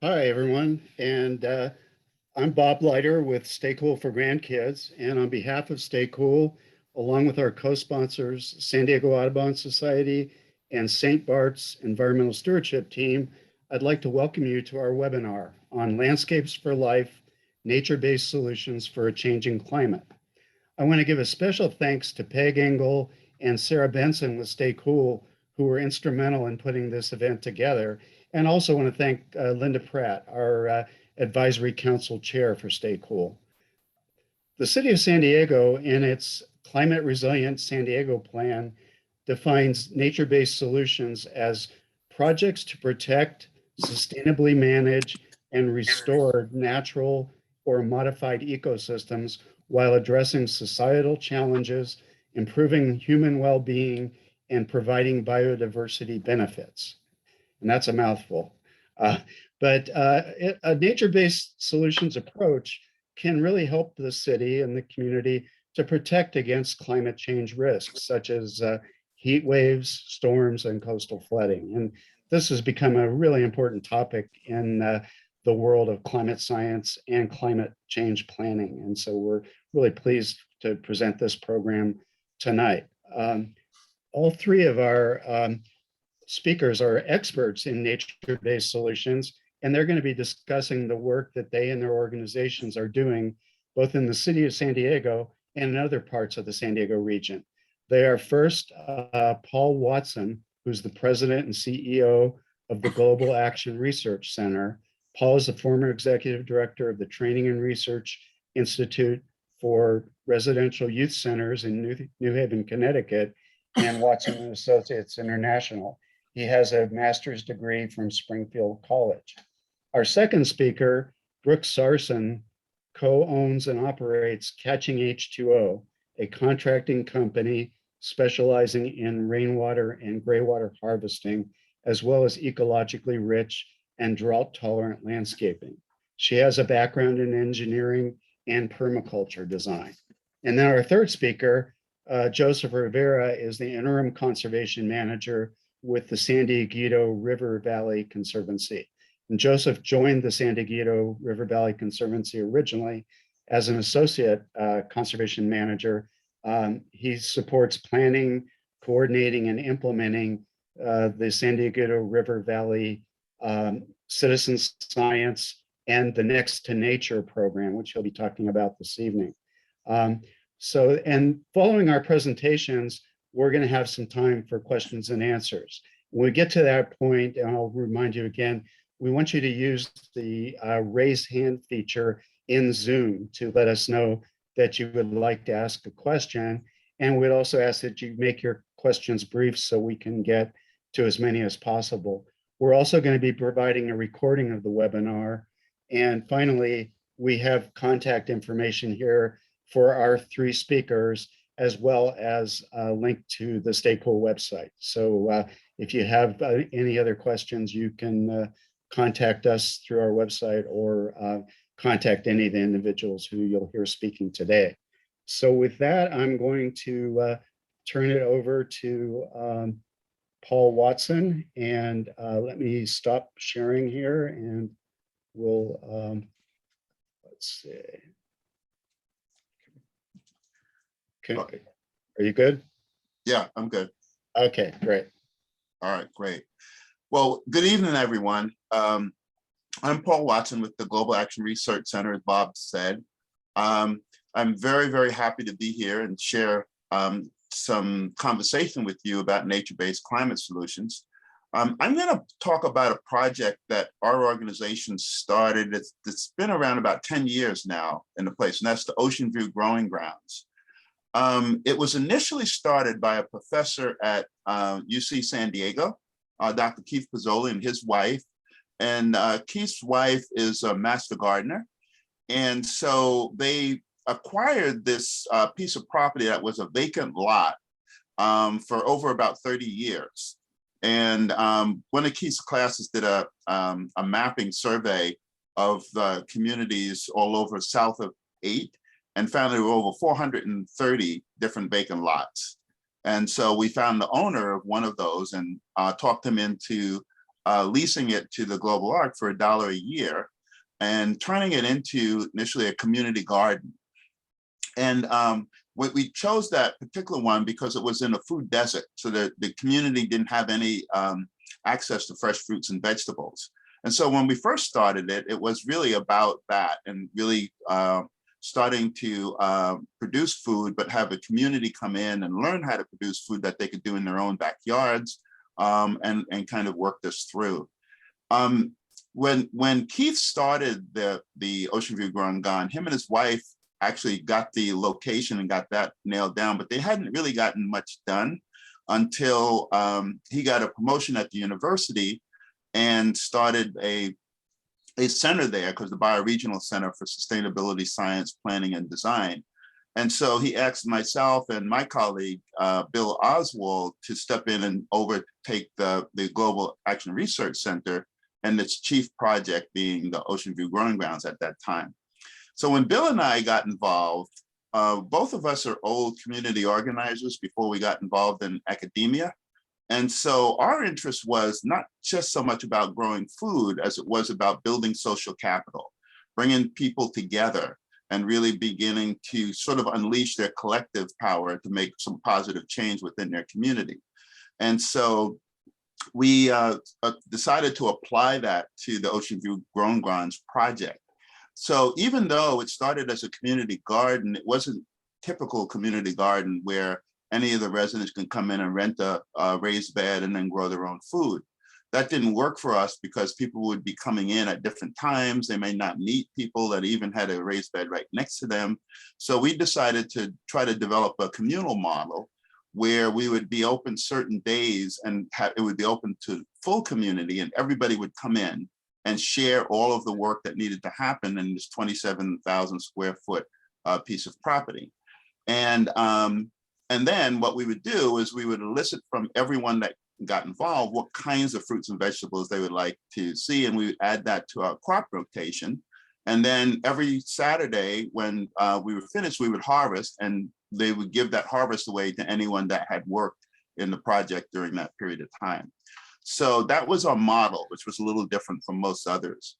Hi, everyone. I'm Bob Leiter with Stay Cool for Grandkids. And on behalf of Stay Cool, along with our co-sponsors, San Diego Audubon Society and St. Bart's Environmental Stewardship Team, I'd like to welcome you to our webinar on Landscapes for Life, Nature-Based Solutions for a Changing Climate. I want to give a special thanks to Peg Engel and Sarah Benson with Stay Cool, who were instrumental in putting this event together. And also want to thank Linda Pratt, our Advisory Council Chair for Stay Cool. The City of San Diego, in its Climate Resilient San Diego Plan, defines nature-based solutions as projects to protect, sustainably manage, and restore natural or modified ecosystems while addressing societal challenges, improving human well-being, and providing biodiversity benefits. And that's a mouthful. But a nature-based solutions approach can really help the city and the community to protect against climate change risks, such as heat waves, storms, and coastal flooding. And this has become a really important topic in the world of climate science and climate change planning. And so we're really pleased to present this program tonight. All three of our speakers are experts in nature-based solutions, and they're going to be discussing the work that they and their organizations are doing, both in the city of San Diego and in other parts of the San Diego region. They are first Paul Watson, who's the president and CEO of the Global Action Research Center. Paul is the former executive director of the Training and Research Institute for Residential Youth Centers in New Haven, Connecticut, and Watson and Associates International. He has a master's degree from Springfield College. Our second speaker, Brook Sarson, co-owns and operates Catching H2O, a contracting company specializing in rainwater and greywater harvesting, as well as ecologically rich and drought-tolerant landscaping. She has a background in engineering and permaculture design. And then our third speaker, Joseph Rivera, is the interim conservation manager with the San Dieguito River Valley Conservancy. And Joseph joined the San Dieguito River Valley Conservancy originally as an associate conservation manager. He supports planning, coordinating, and implementing the San Dieguito River Valley citizen science and the Next to Nature program, which he'll be talking about this evening. And following our presentations, we're going to have some time for questions and answers. When we get to that point, and I'll remind you again, we want you to use the raise hand feature in Zoom to let us know that you would like to ask a question. And we'd also ask that you make your questions brief so we can get to as many as possible. We're also going to be providing a recording of the webinar. And finally, we have contact information here for our three speakers, as well as a link to the Stay Cool website. So if you have any other questions, you can contact us through our website or contact any of the individuals who you'll hear speaking today. So with that, I'm going to turn it over to Paul Watson, and let me stop sharing here and we'll, let's see. Okay. Are you good? Yeah, I'm good. Okay, great. All right, great. Well, good evening, everyone. I'm Paul Watson with the Global Action Research Center, as Bob said. I'm very, very happy to be here and share some conversation with you about nature-based climate solutions. I'm going to talk about a project that our organization started. It's been around about 10 years now in the place, and that's the Ocean View Growing Grounds. It was initially started by a professor at UC San Diego, Dr. Keith Pozzoli, and his wife. And Keith's wife is a master gardener. And so they acquired this piece of property that was a vacant lot for over about 30 years. And one of Keith's classes did a mapping survey of the communities all over south of 8 and found there were over 430 different vacant lots. And so we found the owner of one of those and talked him into leasing it to the Global Arc for $1 a year and turning it into initially a community garden. And we chose that particular one because it was in a food desert, so that the community didn't have any access to fresh fruits and vegetables. And so when we first started it, it was really about that, and really starting to produce food, but have a community come in and learn how to produce food that they could do in their own backyards, and kind of work this through. When Keith started the Ocean View Grown Gone, him and his wife actually got the location and got that nailed down, but they hadn't really gotten much done until he got a promotion at the university and started a center there, because the Bioregional Center for Sustainability, Science, Planning, and Design. And so he asked myself and my colleague, Bill Oswald, to step in and overtake the Global Action Research Center, and its chief project being the Ocean View Growing Grounds at that time. So when Bill and I got involved, both of us are old community organizers before we got involved in academia. And so our interest was not just so much about growing food as it was about building social capital, bringing people together and really beginning to sort of unleash their collective power to make some positive change within their community. And so we decided to apply that to the Ocean View Grown Grounds project. So even though it started as a community garden, it wasn't typical community garden where any of the residents can come in and rent a raised bed and then grow their own food. That didn't work for us because people would be coming in at different times. They may not meet people that even had a raised bed right next to them. So we decided to try to develop a communal model where we would be open certain days, and it would be open to full community, and everybody would come in and share all of the work that needed to happen in this 27,000 square foot piece of property. And then what we would do is we would elicit from everyone that got involved what kinds of fruits and vegetables they would like to see, and we would add that to our crop rotation. And then every Saturday when we were finished, we would harvest, and they would give that harvest away to anyone that had worked in the project during that period of time. So that was our model, which was a little different from most others.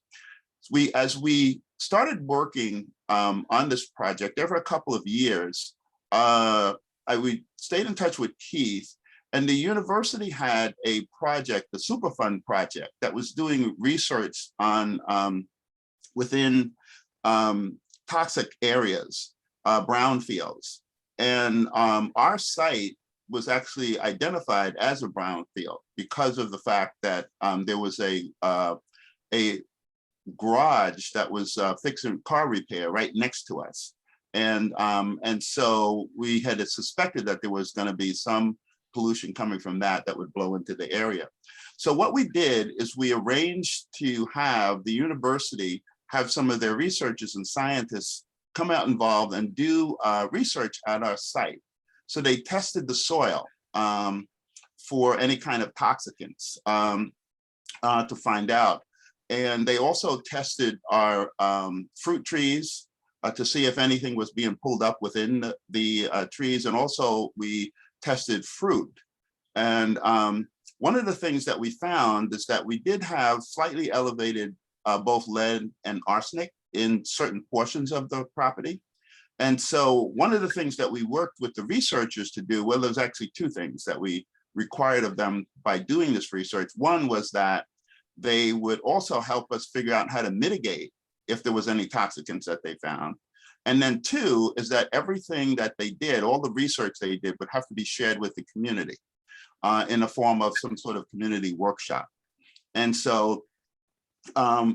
As we started working on this project over a couple of years, we stayed in touch with Keith, and the university had a project, the Superfund project, that was doing research on within toxic areas, brownfields. And our site was actually identified as a brownfield because of the fact that there was a garage that was fixing car repair right next to us. And so we had suspected that there was going to be some pollution coming from that would blow into the area. So what we did is we arranged to have the university have some of their researchers and scientists come out involved and do research at our site. So they tested the soil for any kind of toxicants to find out. And they also tested our fruit trees to see if anything was being pulled up within the trees. And also we tested fruit. And one of the things that we found is that we did have slightly elevated both lead and arsenic in certain portions of the property. And so one of the things that we worked with the researchers to do, well, there's actually two things that we required of them by doing this research. One was that they would also help us figure out how to mitigate if there was any toxicants that they found. And then two is that everything that they did, all the research they did, would have to be shared with the community in the form of some sort of community workshop. And so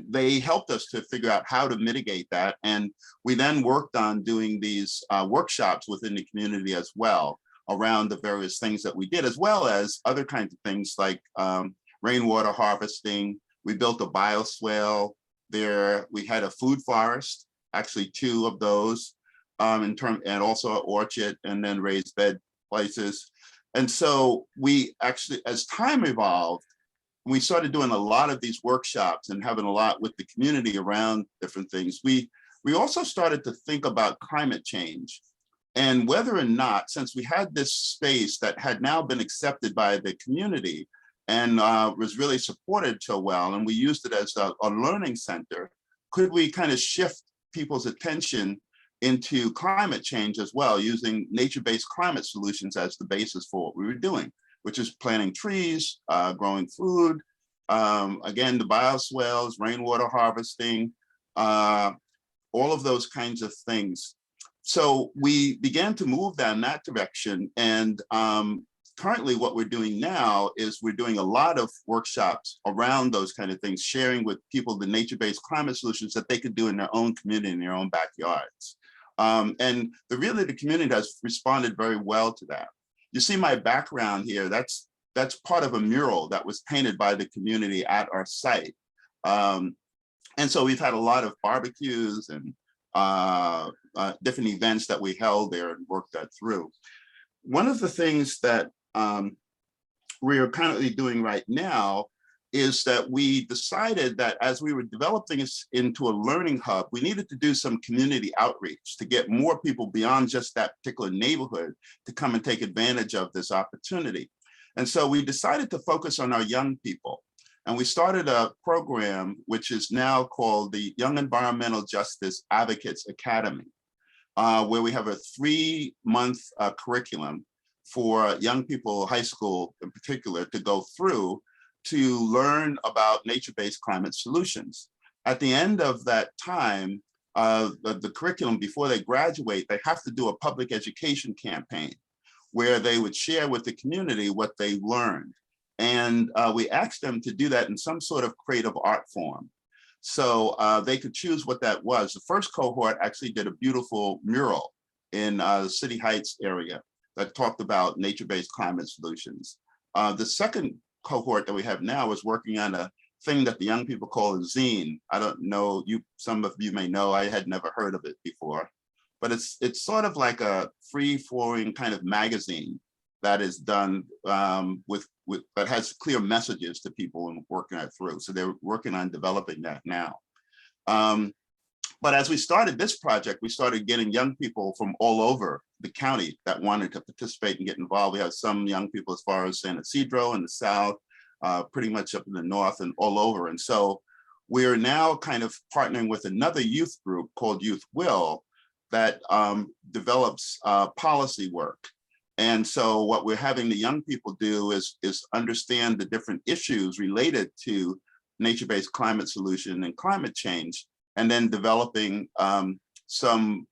they helped us to figure out how to mitigate that. And we then worked on doing these workshops within the community as well around the various things that we did, as well as other kinds of things like rainwater harvesting. We built a bioswale there. We had a food forest, actually two of those, and also an orchard, and then raised bed places. And so we actually, as time evolved, we started doing a lot of these workshops and having a lot with the community around different things. We also started to think about climate change and whether or not, since we had this space that had now been accepted by the community, and was really supported so well, and we used it as a learning center. Could we kind of shift people's attention into climate change as well, using nature-based climate solutions as the basis for what we were doing, which is planting trees, growing food, again, the bioswales, rainwater harvesting, all of those kinds of things. So we began to move down that direction. And currently what we're doing now is we're doing a lot of workshops around those kind of things, sharing with people the nature-based climate solutions that they could do in their own community, in their own backyards. And the community has responded very well to that. You see my background here, that's part of a mural that was painted by the community at our site. And so we've had a lot of barbecues and different events that we held there and worked that through. One of the things that we are currently doing right now is that we decided that as we were developing this into a learning hub, we needed to do some community outreach to get more people beyond just that particular neighborhood to come and take advantage of this opportunity. And so we decided to focus on our young people. And we started a program which is now called the Young Environmental Justice Advocates Academy, where we have a 3-month curriculum for young people, high school in particular, to go through to learn about nature-based climate solutions. At the end of that time, the curriculum, before they graduate, they have to do a public education campaign where they would share with the community what they learned. And we asked them to do that in some sort of creative art form. So they could choose what that was. The first cohort actually did a beautiful mural in the City Heights area that talked about nature-based climate solutions. The second cohort that we have now is working on a thing that the young people call a zine. I don't know, some of you may know, I had never heard of it before, but it's sort of like a free-flowing kind of magazine that is done that has clear messages to people and working that through. So they're working on developing that now. But as we started this project, we started getting young people from all over the county that wanted to participate and get involved. We have some young people as far as San Ysidro in the south, pretty much up in the north and all over. And so we are now kind of partnering with another youth group called Youth Will that develops policy work. And so what we're having the young people do is understand the different issues related to nature-based climate solution and climate change, and then developing some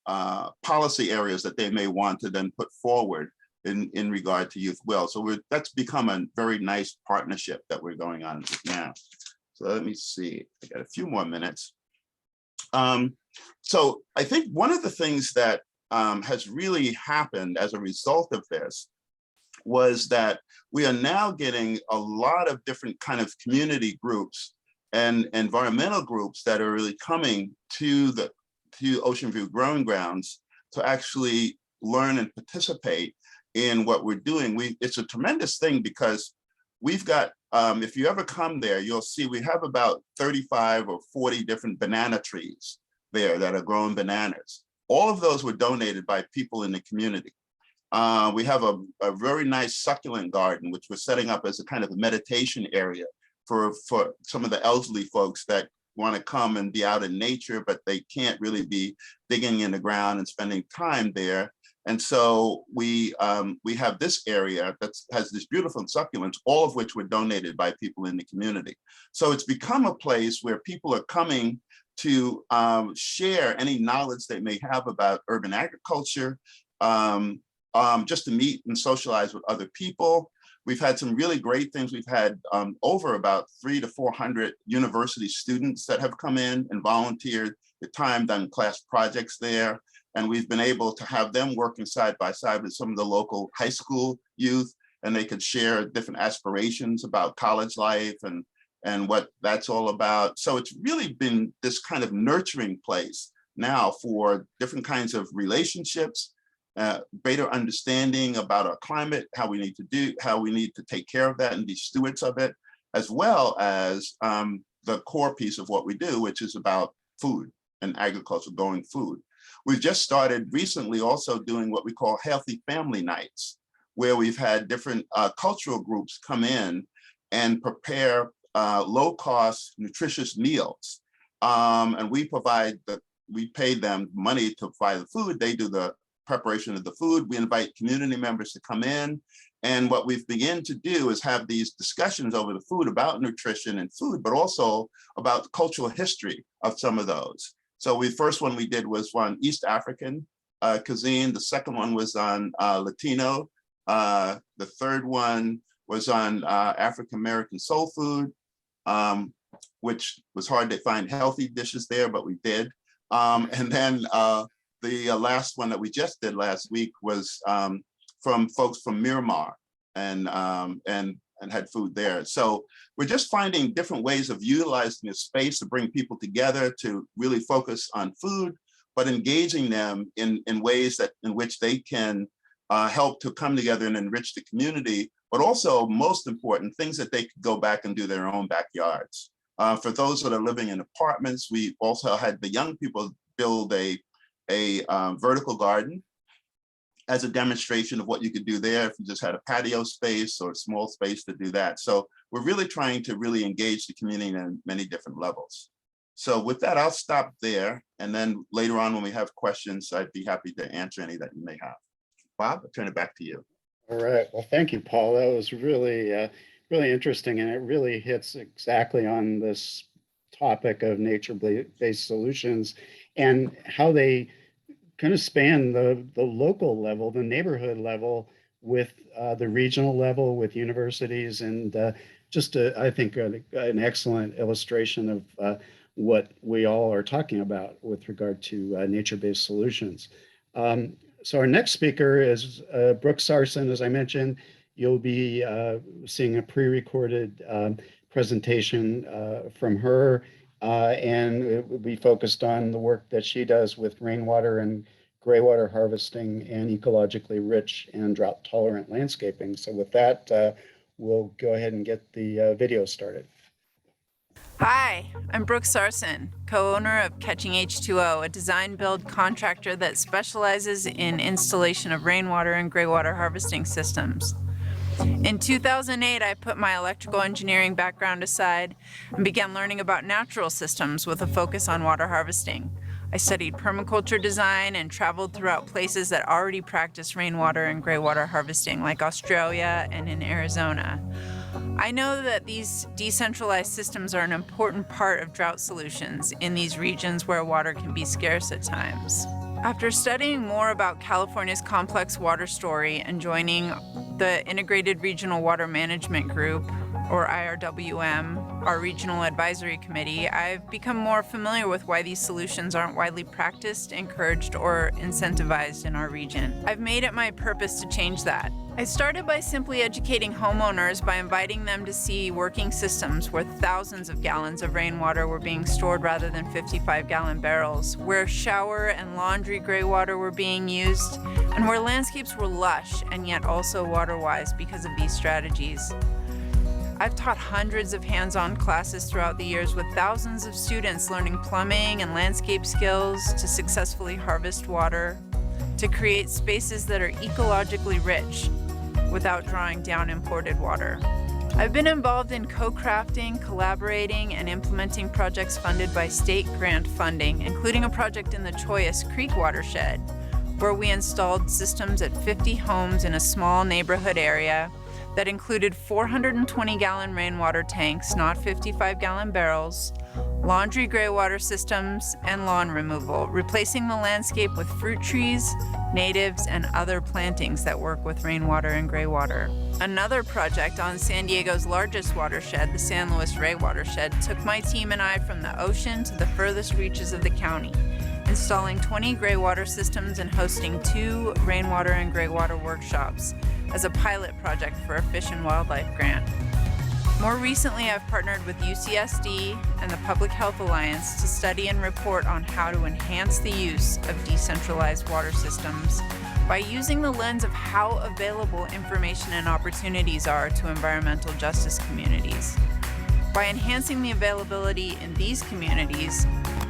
policy areas that they may want to then put forward in regard to Youth Will. So that's become a very nice partnership that we're going on with now. So let me see, I got a few more minutes. So I think one of the things that has really happened as a result of this was that we are now getting a lot of different kind of community groups and environmental groups that are really coming to Ocean View Growing Grounds to actually learn and participate in what we're doing. It's a tremendous thing because we've got, if you ever come there, you'll see we have about 35 or 40 different banana trees there that are growing bananas. All of those were donated by people in the community. We have a very nice succulent garden, which we're setting up as a kind of a meditation area for some of the elderly folks that want to come and be out in nature, but they can't really be digging in the ground and spending time there. And so we have this area that has these beautiful succulents, all of which were donated by people in the community. So it's become a place where people are coming to share any knowledge they may have about urban agriculture, just to meet and socialize with other people. We've had some really great things. We've had over about 300 to 400 university students that have come in and volunteered their time, done class projects there. And we've been able to have them working side by side with some of the local high school youth, and they could share different aspirations about college life and what that's all about. So it's really been this kind of nurturing place now for different kinds of relationships, better understanding about our climate, how we need to take care of that and be stewards of it, as well as the core piece of what we do, which is about food and agriculture, growing food. We've just started recently also doing what we call healthy family nights, where we've had different cultural groups come in and prepare low-cost, nutritious meals. And we pay them money to provide the food. They do the preparation of the food. We invite community members to come in. And what we've begun to do is have these discussions over the food about nutrition and food, but also about the cultural history of some of those. So the first one we did was on East African cuisine. The second one was on Latino. The third one was on African-American soul food, which was hard to find healthy dishes there, but we did. And then the last one that we just did last week was from folks from Myanmar and had food there. So we're just finding different ways of utilizing the space to bring people together to really focus on food, but engaging them in ways in which they can help to come together and enrich the community, but also, most important, things that they could go back and do their own backyards. For those that are living in apartments, we also had the young people build a vertical garden as a demonstration of what you could do there if you just had a patio space or a small space to do that. So we're really trying to really engage the community on many different levels. So with that, I'll stop there. And then later on, when we have questions, I'd be happy to answer any that you may have. Bob, I'll turn it back to you. All right. Well, thank you, Paul. That was really, really interesting. And it really hits exactly on this topic of nature-based solutions and how they kind of span the local level, the neighborhood level, with the regional level, with universities, and I think, an excellent illustration of what we all are talking about with regard to nature-based solutions. So our next speaker is Brook Sarson. As I mentioned, you'll be seeing a pre-recorded presentation from her, and it will be focused on the work that she does with rainwater and greywater harvesting and ecologically rich and drought-tolerant landscaping. So with that, we'll go ahead and get the video started. Hi, I'm Brook Sarson, co-owner of Catching H2O, a design-build contractor that specializes in installation of rainwater and greywater harvesting systems. In 2008, I put my electrical engineering background aside and began learning about natural systems with a focus on water harvesting. I studied permaculture design and traveled throughout places that already practice rainwater and greywater harvesting, like Australia and in Arizona. I know that these decentralized systems are an important part of drought solutions in these regions where water can be scarce at times. After studying more about California's complex water story and joining the Integrated Regional Water Management Group, or IRWM, our regional advisory committee, I've become more familiar with why these solutions aren't widely practiced, encouraged, or incentivized in our region. I've made it my purpose to change that. I started by simply educating homeowners by inviting them to see working systems where thousands of gallons of rainwater were being stored rather than 55-gallon barrels, where shower and laundry greywater were being used, and where landscapes were lush and yet also water-wise because of these strategies. I've taught hundreds of hands-on classes throughout the years with thousands of students learning plumbing and landscape skills to successfully harvest water, to create spaces that are ecologically rich without drawing down imported water. I've been involved in co-crafting, collaborating, and implementing projects funded by state grant funding, including a project in the Choyas Creek watershed, where we installed systems at 50 homes in a small neighborhood area that included 420-gallon rainwater tanks, not 55-gallon barrels, laundry greywater systems, and lawn removal, replacing the landscape with fruit trees, natives, and other plantings that work with rainwater and greywater. Another project on San Diego's largest watershed, the San Luis Rey Watershed, took my team and I from the ocean to the furthest reaches of the county, installing 20 greywater systems and hosting 2 rainwater and greywater workshops as a pilot project for a Fish and Wildlife grant. More recently, I've partnered with UCSD and the Public Health Alliance to study and report on how to enhance the use of decentralized water systems by using the lens of how available information and opportunities are to environmental justice communities. By enhancing the availability in these communities,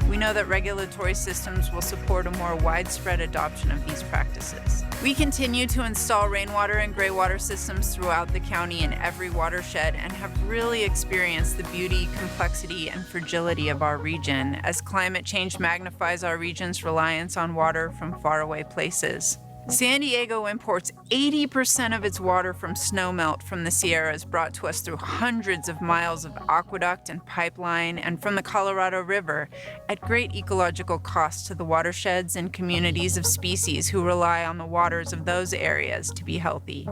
we know that regulatory systems will support a more widespread adoption of these practices. We continue to install rainwater and greywater systems throughout the county in every watershed and have really experienced the beauty, complexity, and fragility of our region as climate change magnifies our region's reliance on water from faraway places. San Diego imports 80% of its water from snowmelt from the Sierras brought to us through hundreds of miles of aqueduct and pipeline and from the Colorado River at great ecological cost to the watersheds and communities of species who rely on the waters of those areas to be healthy.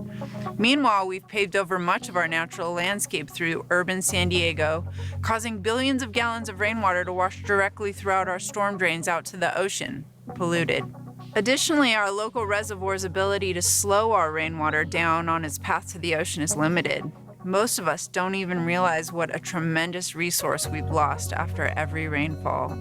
Meanwhile, we've paved over much of our natural landscape through urban San Diego, causing billions of gallons of rainwater to wash directly throughout our storm drains out to the ocean, polluted. Additionally, our local reservoir's ability to slow our rainwater down on its path to the ocean is limited. Most of us don't even realize what a tremendous resource we've lost after every rainfall.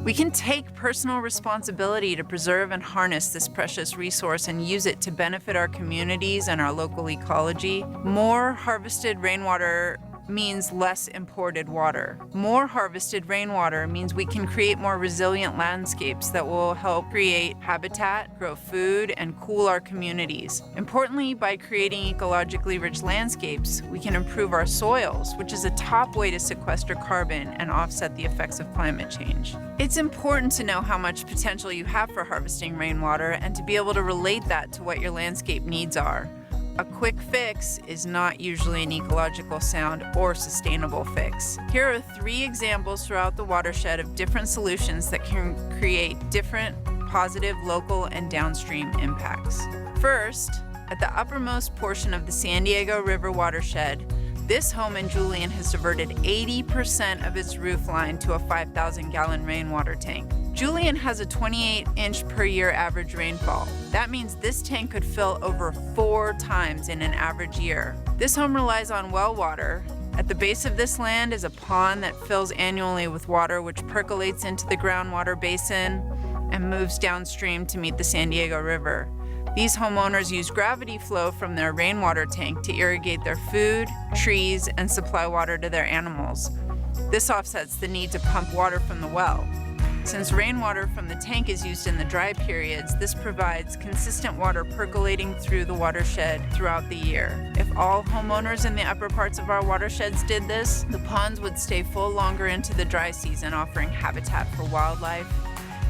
We can take personal responsibility to preserve and harness this precious resource and use it to benefit our communities and our local ecology. More harvested rainwater means less imported water. More harvested rainwater means we can create more resilient landscapes that will help create habitat, grow food, and cool our communities. Importantly, by creating ecologically rich landscapes, we can improve our soils, which is a top way to sequester carbon and offset the effects of climate change. It's important to know how much potential you have for harvesting rainwater and to be able to relate that to what your landscape needs are. A quick fix is not usually an ecological sound or sustainable fix. Here are 3 examples throughout the watershed of different solutions that can create different positive local and downstream impacts. First, at the uppermost portion of the San Diego River watershed, this home in Julian has diverted 80% of its roof line to a 5,000-gallon rainwater tank. Julian has a 28-inch per year average rainfall. That means this tank could fill over 4 times in an average year. This home relies on well water. At the base of this land is a pond that fills annually with water which percolates into the groundwater basin and moves downstream to meet the San Diego River. These homeowners use gravity flow from their rainwater tank to irrigate their food, trees, and supply water to their animals. This offsets the need to pump water from the well. Since rainwater from the tank is used in the dry periods, this provides consistent water percolating through the watershed throughout the year. If all homeowners in the upper parts of our watersheds did this, the ponds would stay full longer into the dry season, offering habitat for wildlife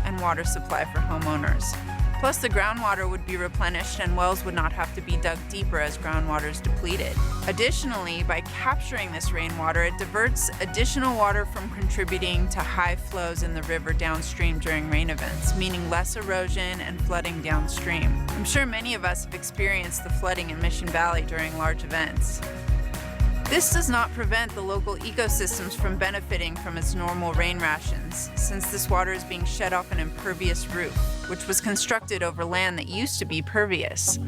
and water supply for homeowners. Plus, the groundwater would be replenished and wells would not have to be dug deeper as groundwater is depleted. Additionally, by capturing this rainwater, it diverts additional water from contributing to high flows in the river downstream during rain events, meaning less erosion and flooding downstream. I'm sure many of us have experienced the flooding in Mission Valley during large events. This does not prevent the local ecosystems from benefiting from its normal rain rations, since this water is being shed off an impervious roof, which was constructed over land that used to be pervious.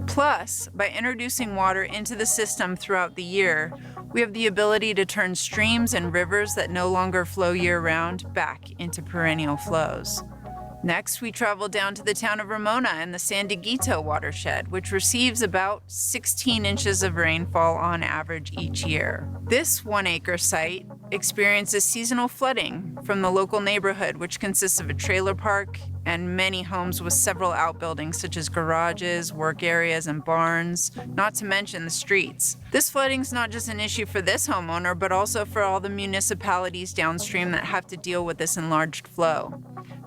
Plus, by introducing water into the system throughout the year, we have the ability to turn streams and rivers that no longer flow year-round back into perennial flows. Next, we travel down to the town of Ramona and the San Dieguito Watershed, which receives about 16 inches of rainfall on average each year. This 1-acre site experiences seasonal flooding from the local neighborhood, which consists of a trailer park and many homes with several outbuildings such as garages, work areas, and barns, not to mention the streets. This flooding is not just an issue for this homeowner, but also for all the municipalities downstream that have to deal with this enlarged flow.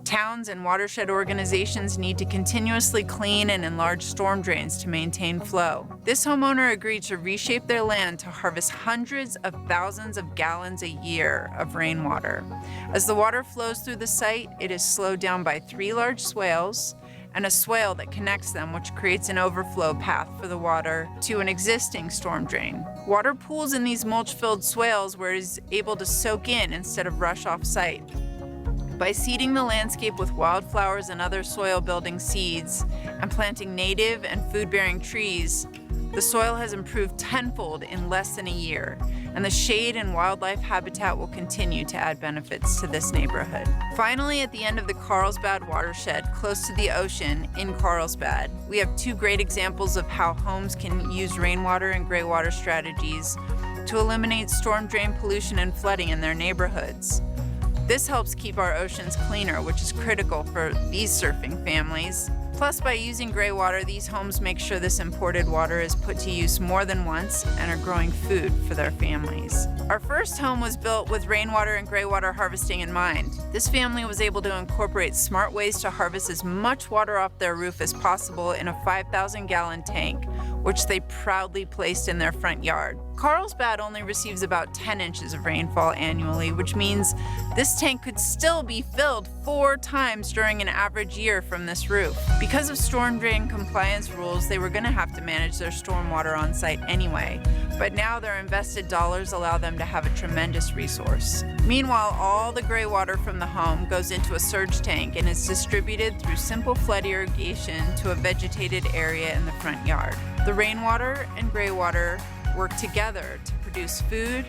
Towns and watershed organizations need to continuously clean and enlarge storm drains to maintain flow. This homeowner agreed to reshape their land to harvest hundreds of thousands of gallons a year of rainwater. As the water flows through the site, it is slowed down by 3 large swales and a swale that connects them, which creates an overflow path for the water to an existing storm drain. Water pools in these mulch-filled swales where it is able to soak in instead of rush off-site. By seeding the landscape with wildflowers and other soil-building seeds and planting native and food-bearing trees, the soil has improved tenfold in less than a year, and the shade and wildlife habitat will continue to add benefits to this neighborhood. Finally, at the end of the Carlsbad watershed, close to the ocean in Carlsbad, we have 2 great examples of how homes can use rainwater and greywater strategies to eliminate storm drain pollution and flooding in their neighborhoods. This helps keep our oceans cleaner, which is critical for these surfing families. Plus, by using Greywater, these homes make sure this imported water is put to use more than once and are growing food for their families. Our first home was built with rainwater and Greywater harvesting in mind. This family was able to incorporate smart ways to harvest as much water off their roof as possible in a 5,000-gallon tank, which they proudly placed in their front yard. Carlsbad only receives about 10 inches of rainfall annually, which means this tank could still be filled 4 times during an average year from this roof. Because of storm drain compliance rules, they were going to have to manage their stormwater on site anyway, but now their invested dollars allow them to have a tremendous resource. Meanwhile, all the gray water from the home goes into a surge tank and is distributed through simple flood irrigation to a vegetated area in the front yard. The rainwater and gray water work together to produce food,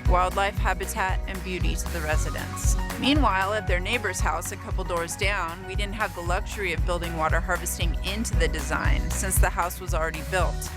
wildlife habitat, and beauty to the residents. Meanwhile, at their neighbor's house a couple doors down, we didn't have the luxury of building water harvesting into the design since the house was already built.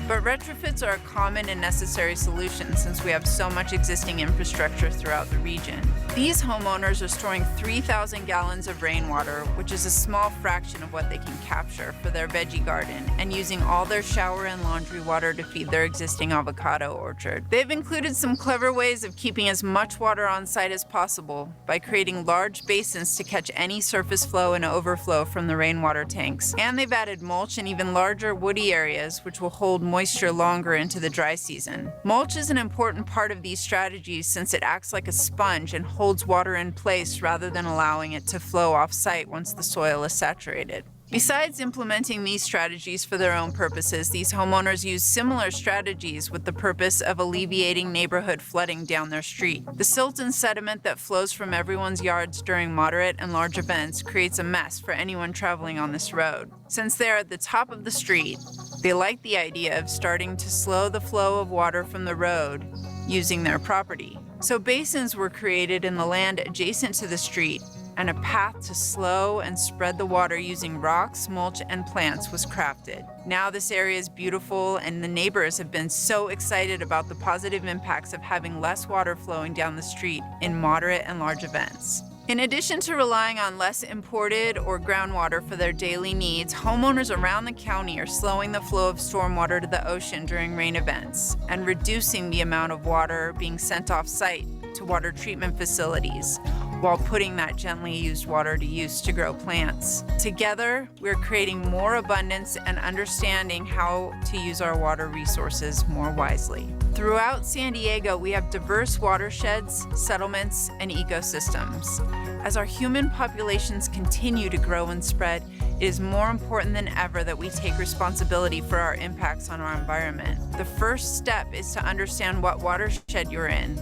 But retrofits are a common and necessary solution since we have so much existing infrastructure throughout the region. These homeowners are storing 3,000 gallons of rainwater, which is a small fraction of what they can capture for their veggie garden, and using all their shower and laundry water to feed their existing avocado orchard. They've included some clever ways of keeping as much water on site as possible by creating large basins to catch any surface flow and overflow from the rainwater tanks. And they've added mulch and even larger woody areas, which will hold moisture longer into the dry season. Mulch is an important part of these strategies since it acts like a sponge and holds water in place rather than allowing it to flow off-site once the soil is saturated. Besides implementing these strategies for their own purposes, these homeowners use similar strategies with the purpose of alleviating neighborhood flooding down their street. The silt and sediment that flows from everyone's yards during moderate and large events creates a mess for anyone traveling on this road. Since they're at the top of the street, they like the idea of starting to slow the flow of water from the road using their property. So basins were created in the land adjacent to the street, and a path to slow and spread the water using rocks, mulch, and plants was crafted. Now this area is beautiful, and the neighbors have been so excited about the positive impacts of having less water flowing down the street in moderate and large events. In addition to relying on less imported or groundwater for their daily needs, homeowners around the county are slowing the flow of stormwater to the ocean during rain events and reducing the amount of water being sent off-site to water treatment facilities, while putting that gently used water to use to grow plants. Together, we're creating more abundance and understanding how to use our water resources more wisely. Throughout San Diego, we have diverse watersheds, settlements, and ecosystems. As our human populations continue to grow and spread, it is more important than ever that we take responsibility for our impacts on our environment. The first step is to understand what watershed you're in,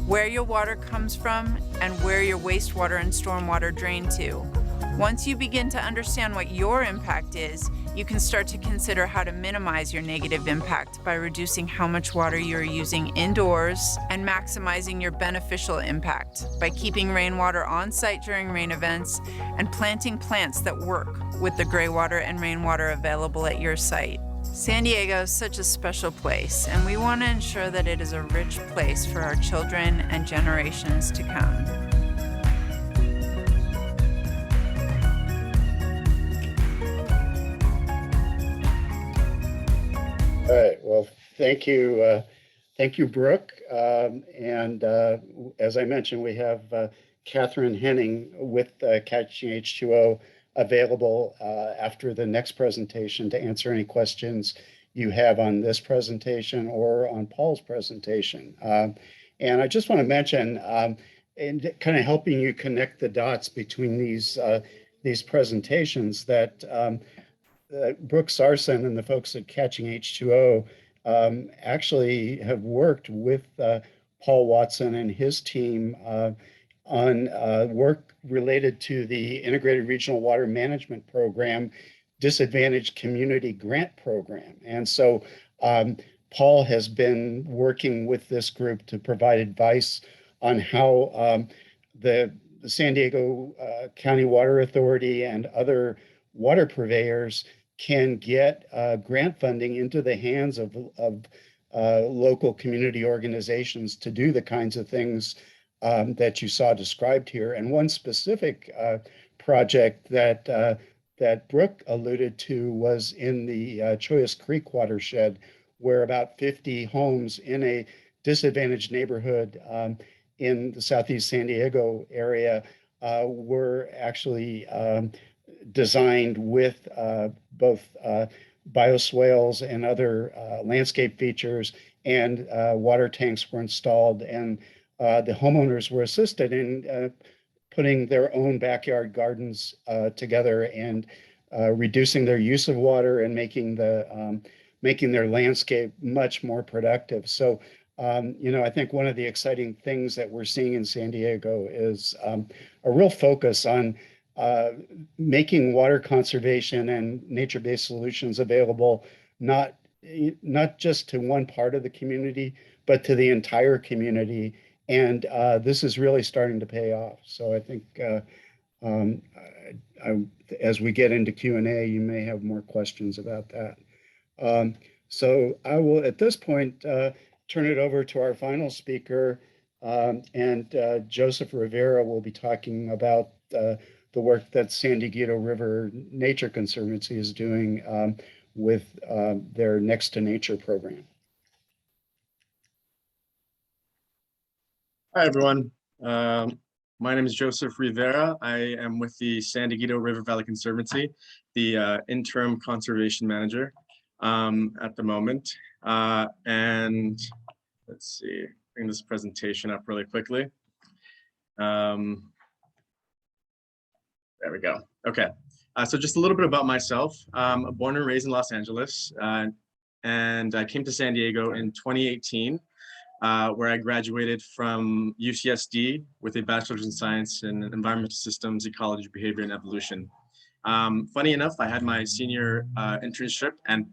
where your water comes from, and where your wastewater and stormwater drain to. Once you begin to understand what your impact is, you can start to consider how to minimize your negative impact by reducing how much water you're using indoors and maximizing your beneficial impact by keeping rainwater on site during rain events and planting plants that work with the gray water and rainwater available at your site. San Diego is such a special place, and we want to ensure that it is a rich place for our children and generations to come. All right, well, thank you, Brooke. As I mentioned, we have Catherine Henning with Catching H2O available after the next presentation to answer any questions you have on this presentation or on Paul's presentation. And I just want to mention, and kind of helping you connect the dots between these presentations, that Brook Sarson and the folks at Catching H2O actually have worked with Paul Watson and his team on work related to the Integrated Regional Water Management Program, Disadvantaged Community Grant Program. And so Paul has been working with this group to provide advice on how the San Diego County Water Authority and other water purveyors can get grant funding into the hands of local community organizations to do the kinds of things that you saw described here. And one specific project that Brook alluded to was in the Choyas Creek watershed, where about 50 homes in a disadvantaged neighborhood in the Southeast San Diego area were actually designed with both bioswales and other landscape features, and water tanks were installed, and the homeowners were assisted in putting their own backyard gardens together and reducing their use of water and making their landscape much more productive. So, I think one of the exciting things that we're seeing in San Diego is a real focus on making water conservation and nature-based solutions available, not just to one part of the community, but to the entire community. And this is really starting to pay off. So I think um, as we get into Q&A, you may have more questions about that. So I will, at this point, turn it over to our final speaker, and Joseph Rivera will be talking about the work that San Dieguito River Nature Conservancy is doing with their Next to Nature program. Hi, everyone. My name is Joseph Rivera. I am with the San Dieguito River Valley Conservancy, the interim conservation manager at the moment. And let's see, bring this presentation up really quickly. There we go. Okay. So just a little bit about myself. I'm born and raised in Los Angeles, and I came to San Diego in 2018. Where I graduated from UCSD with a bachelor's in science in environmental systems, ecology, behavior, and evolution. Funny enough, I had my senior internship and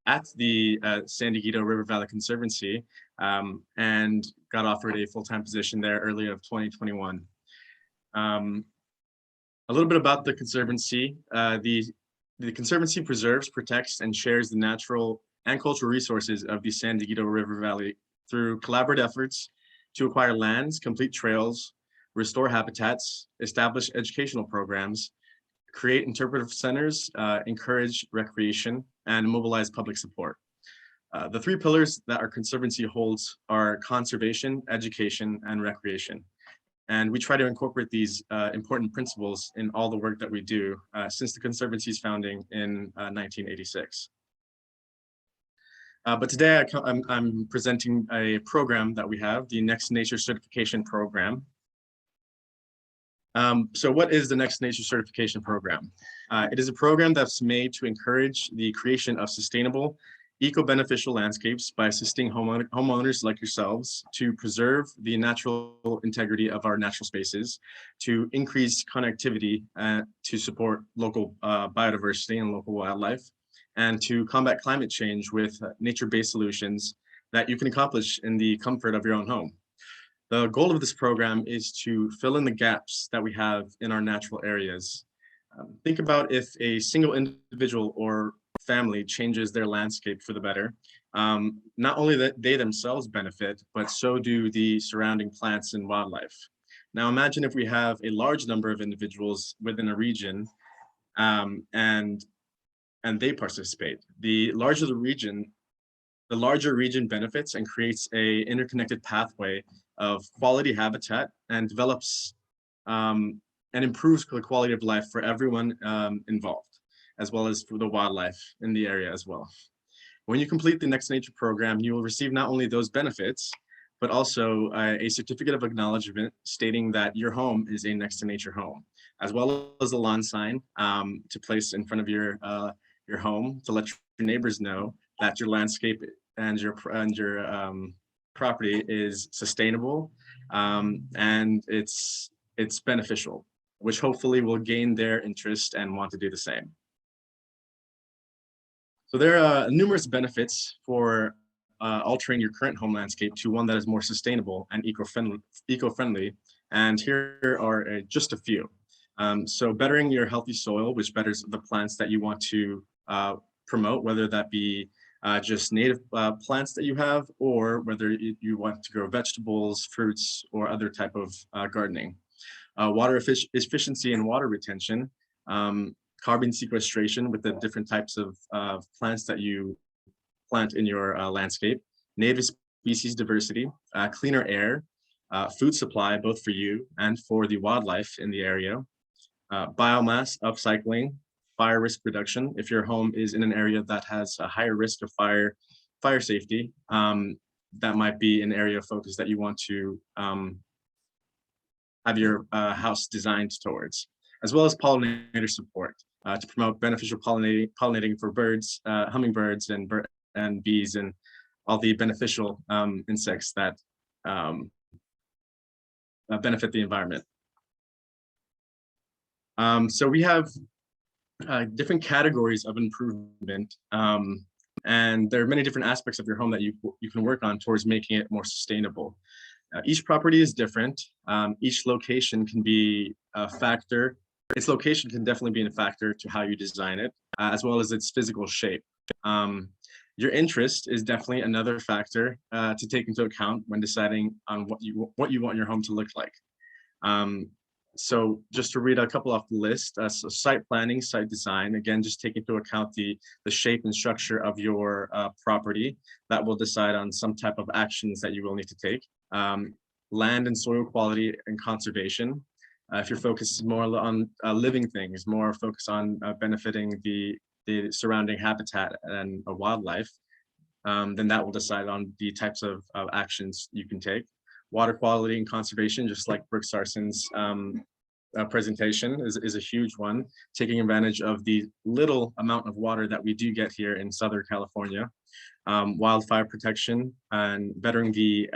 at the San Dieguito River Valley Conservancy and got offered a full-time position there early of 2021. A little bit about the Conservancy. The Conservancy preserves, protects, and shares the natural and cultural resources of the San Dieguito River Valley through collaborative efforts to acquire lands, complete trails, restore habitats, establish educational programs, create interpretive centers, encourage recreation, and mobilize public support. The three pillars that our Conservancy holds are conservation, education, and recreation. And we try to incorporate these important principles in all the work that we do since the Conservancy's founding in 1986. But today I'm presenting a program that we have, the Next Nature Certification Program. So what is the Next Nature Certification Program? It is a program that's made to encourage the creation of sustainable, eco-beneficial landscapes by assisting homeowners like yourselves to preserve the natural integrity of our natural spaces, to increase connectivity to support local biodiversity and local wildlife, and to combat climate change with nature-based solutions that you can accomplish in the comfort of your own home. The goal of this program is to fill in the gaps that we have in our natural areas. Think about if a single individual or family changes their landscape for the better, not only that they themselves benefit, but so do the surrounding plants and wildlife. Now imagine if we have a large number of individuals within a region and they participate. The larger the region benefits and creates a interconnected pathway of quality habitat and develops and improves the quality of life for everyone involved, as well as for the wildlife in the area as well. When you complete the Next Nature program, you will receive not only those benefits, but also a certificate of acknowledgement stating that your home is a Next to Nature home, as well as a lawn sign to place in front of your home to let your neighbors know that your landscape and your property is sustainable and it's beneficial, which hopefully will gain their interest and want to do the same. So there are numerous benefits for altering your current home landscape to one that is more sustainable and eco-friendly. And here are just a few. So bettering your healthy soil, which betters the plants that you want to promote, whether that be just native plants that you have, or whether you want to grow vegetables, fruits, or other type of gardening. Water efficiency and water retention, carbon sequestration with the different types of plants that you plant in your landscape, native species diversity, cleaner air, food supply, both for you and for the wildlife in the area, biomass upcycling, fire risk reduction. If your home is in an area that has a higher risk of fire safety, that might be an area of focus that you want to have your house designed towards, as well as pollinator support to promote beneficial pollinating for birds, hummingbirds, and bees, and all the beneficial insects that benefit the environment. So we have different categories of improvement, and there are many different aspects of your home that you can work on towards making it more sustainable. Each property is different. Each location can be a factor. Its location can definitely be a factor to how you design it, as well as its physical shape. Your interest is definitely another factor to take into account when deciding on what you want your home to look like. So just to read a couple off the list, so site planning, site design, again, just take into account the shape and structure of your property. That will decide on some type of actions that you will need to take. Land and soil quality and conservation. If your focus is more on living things, more focus on benefiting the surrounding habitat and wildlife, then that will decide on the types of actions you can take. Water quality and conservation, just like Brook Sarson's presentation, is a huge one, taking advantage of the little amount of water that we do get here in Southern California. Wildfire protection and bettering the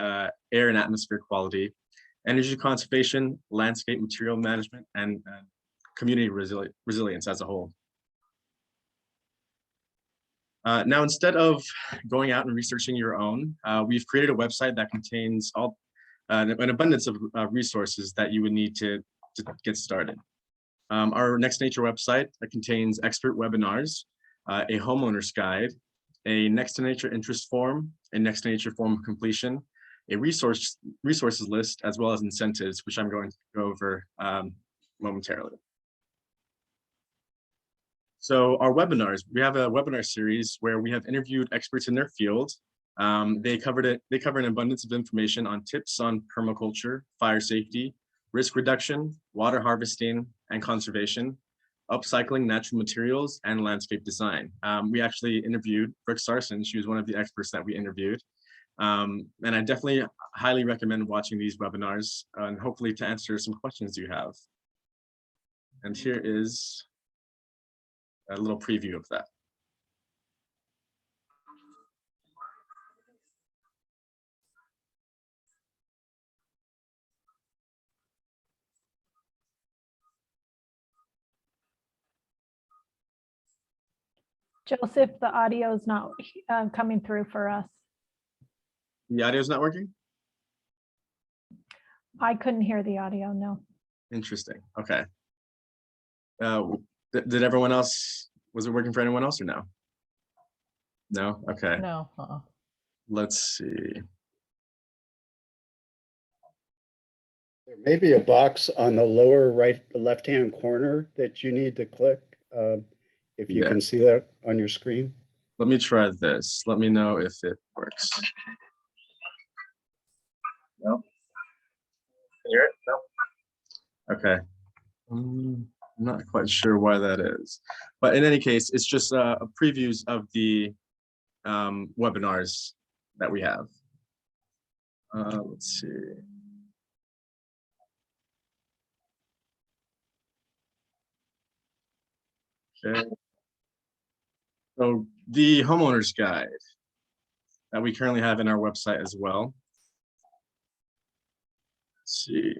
air and atmosphere quality, energy conservation, landscape material management, and community resilience as a whole. Now, instead of going out and researching your own, we've created a website that contains an abundance of resources that you would need to get started. Our Next Nature website contains expert webinars, a homeowner's guide, a Next to Nature interest form, a Next to Nature form of completion, a resources list, as well as incentives, which I'm going to go over momentarily. So our webinars, we have a webinar series where we have interviewed experts in their field. They cover an abundance of information on tips on permaculture, fire safety, risk reduction, water harvesting and conservation, upcycling natural materials, and landscape design. We actually interviewed Brook Sarson. She was one of the experts that we interviewed. And I definitely highly recommend watching these webinars and hopefully to answer some questions you have. And here is a little preview of that. Joseph, the audio is not coming through for us. The audio is not working? I couldn't hear the audio, no. Interesting. Okay. Did everyone else, was it working for anyone else or no? No? Okay. No. Let's see. There may be a box on the lower right, left-hand corner that you need to click. If you can see that on your screen. Let me try this. Let me know if it works. No? Can you hear it? No? Okay. I'm not quite sure why that is. But in any case, it's just previews of the webinars that we have. Let's see. Okay. So the homeowner's guide that we currently have in our website as well. Let's see.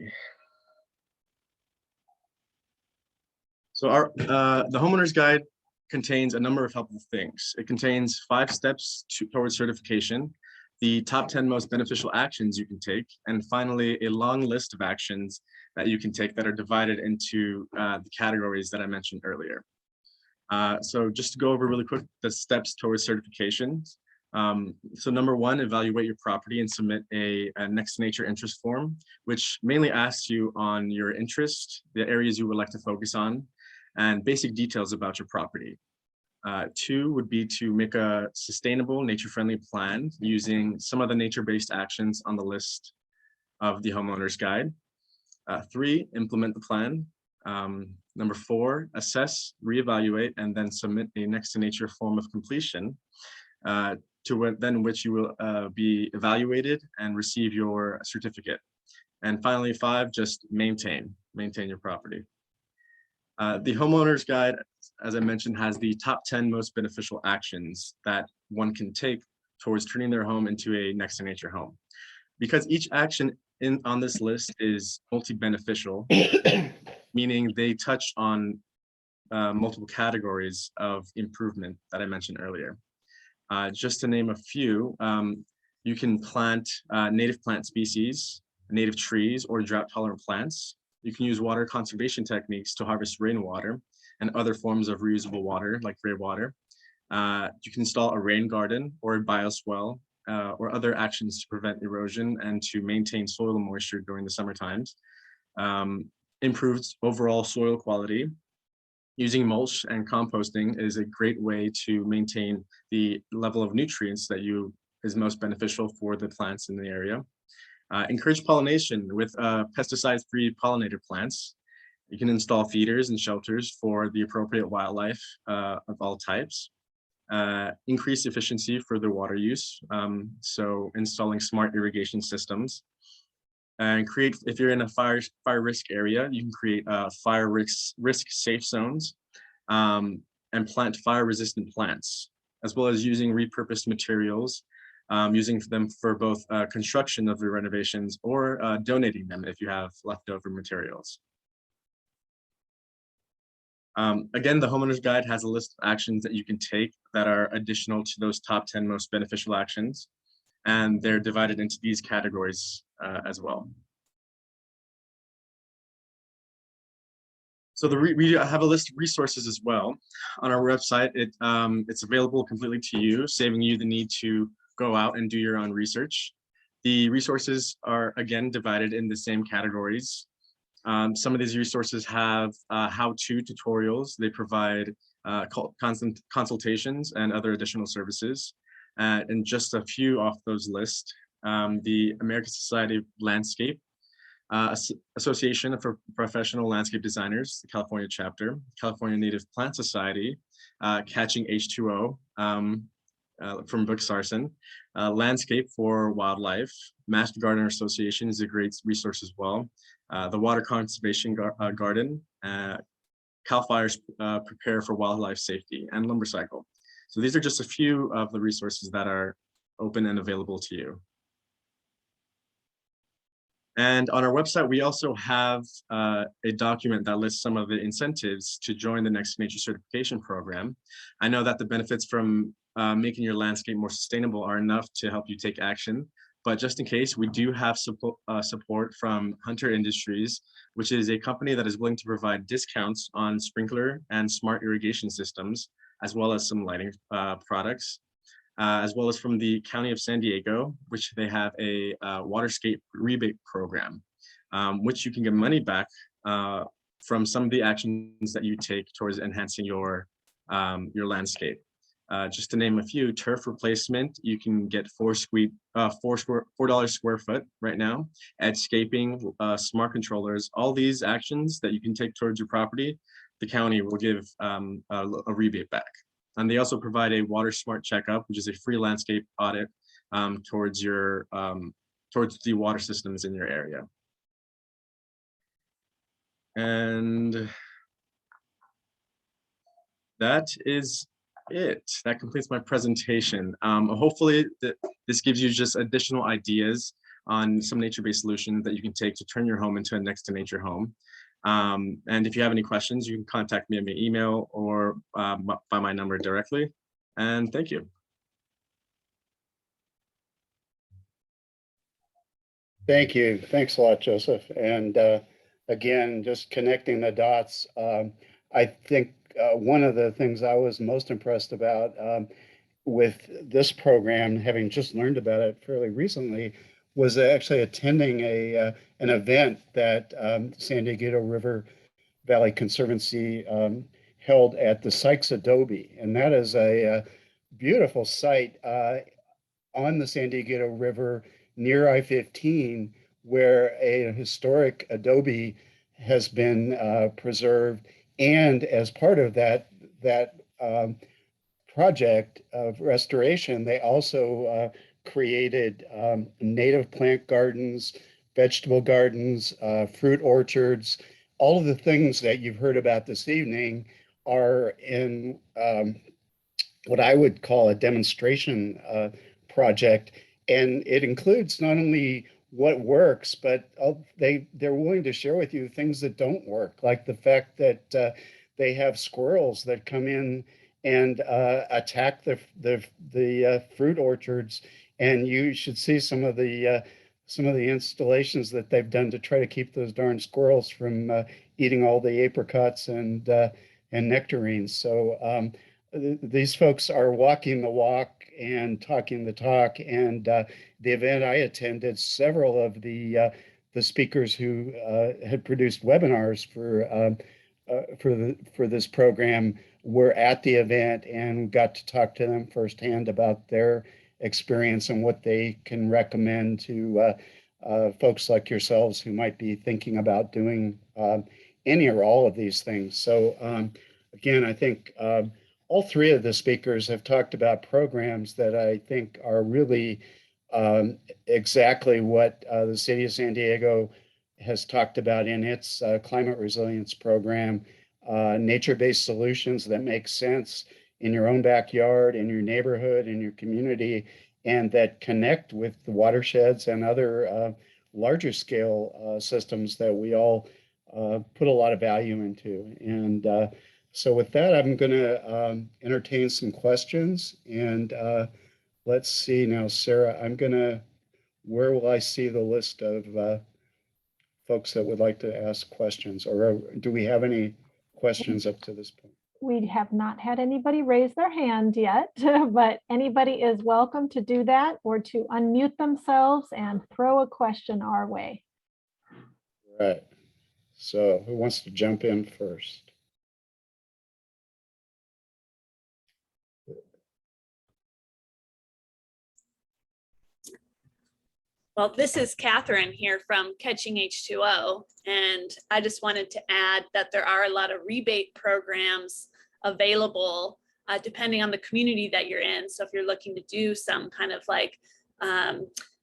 So our the homeowner's guide contains a number of helpful things. It contains 5 steps towards certification, the top 10 most beneficial actions you can take, and finally a long list of actions that you can take that are divided into the categories that I mentioned earlier. So just to go over really quick, the steps towards certification. So number one, evaluate your property and submit a next to nature interest form, which mainly asks you on your interest, the areas you would like to focus on, and basic details about your property. Two would be to make a sustainable, nature-friendly plan using some of the nature-based actions on the list of the homeowner's guide. Three, implement the plan. Number four, assess, reevaluate, and then submit a next to nature form of completion then which you will be evaluated and receive your certificate. And finally, five, just maintain your property. The homeowner's guide, as I mentioned, has the top 10 most beneficial actions that one can take towards turning their home into a next to nature home. Because each action on this list is multi-beneficial, meaning they touch on multiple categories of improvement that I mentioned earlier. Just to name a few, you can plant native plant species, native trees, or drought-tolerant plants. You can use water conservation techniques to harvest rainwater and other forms of reusable water like Greywater. You can install a rain garden or a bioswale or other actions to prevent erosion and to maintain soil moisture during the summer times. Improves overall soil quality. Using mulch and composting is a great way to maintain the level of nutrients that is most beneficial for the plants in the area. Encourage pollination with pesticide-free pollinator plants. You can install feeders and shelters for the appropriate wildlife of all types. Increase efficiency for the water use. So installing smart irrigation systems. And if you're in a fire risk area, you can create fire risk safe zones and plant fire resistant plants, as well as using repurposed materials, using them for both construction of the renovations or donating them if you have leftover materials. Again, the homeowner's guide has a list of actions that you can take that are additional to those top 10 most beneficial actions, and they're divided into these categories as well. So we have a list of resources as well on our website. It's available completely to you, saving you the need to go out and do your own research. The resources are, again, divided in the same categories. Some of these resources have how-to tutorials. They provide constant consultations and other additional services. And just a few off those lists, the American Society of Landscape, Association of Professional Landscape Designers, the California chapter, California Native Plant Society, Catching H2O from Brook Sarson, Landscape for Wildlife, Master Gardener Association is a great resource as well, the Water Conservation Garden, CAL FIRE's Prepare for Wildlife Safety, and Lumbercycle. So these are just a few of the resources that are open and available to you. And on our website, we also have a document that lists some of the incentives to join the Next to Nature certification program. I know that the benefits from making your landscape more sustainable are enough to help you take action, but just in case, we do have support from Hunter Industries, which is a company that is willing to provide discounts on sprinkler and smart irrigation systems, as well as some lighting products. As well as from the County of San Diego, which they have a waterscape rebate program, which you can get money back from some of the actions that you take towards enhancing your landscape. Just to name a few, turf replacement, you can get $4 square foot right now. Edscaping, smart controllers, all these actions that you can take towards your property, the county will give a rebate back. And they also provide a water smart checkup, which is a free landscape audit towards the water systems in your area. And that is it. That completes my presentation. Hopefully this gives you just additional ideas on some nature-based solutions that you can take to turn your home into a next to nature home. And if you have any questions, you can contact me via email or by my number directly. And thank you. Thank you. Thanks a lot, Joseph. And again, just connecting the dots, I think one of the things I was most impressed about with this program, having just learned about it fairly recently, was actually attending an event that San Diego River Valley Conservancy held at the Sykes Adobe. And that is a beautiful site on the San Diego River near I-15, where a historic adobe has been preserved. And as part of that project of restoration, they also created native plant gardens, vegetable gardens, fruit orchards. All of the things that you've heard about this evening are in what I would call a demonstration project. And it includes not only what works, but they're willing to share with you things that don't work, like the fact that they have squirrels that come in and attack the fruit orchards. And you should see some of the installations that they've done to try to keep those darn squirrels from eating all the apricots and nectarines. So these folks are walking the walk and talking the talk. And the event I attended, several of the speakers who had produced webinars for this program were at the event and got to talk to them firsthand about their experience and what they can recommend to folks like yourselves who might be thinking about doing any or all of these things. So again, I think all three of the speakers have talked about programs that I think are really exactly what the city of San Diego has talked about in its climate resilience program, nature-based solutions that make sense in your own backyard, in your neighborhood, in your community, and that connect with the watersheds and other larger scale systems that we all put a lot of value into. And so with that, I'm going to entertain some questions. And let's see now, Sarah, where will I see the list of folks that would like to ask questions? Or do we have any questions up to this point? We have not had anybody raise their hand yet, but anybody is welcome to do that or to unmute themselves and throw a question our way. Right. So who wants to jump in first? Well, this is Catherine here from Catching H2O, and I just wanted to add that there are a lot of rebate programs available depending on the community that you're in. So if you're looking to do some kind of like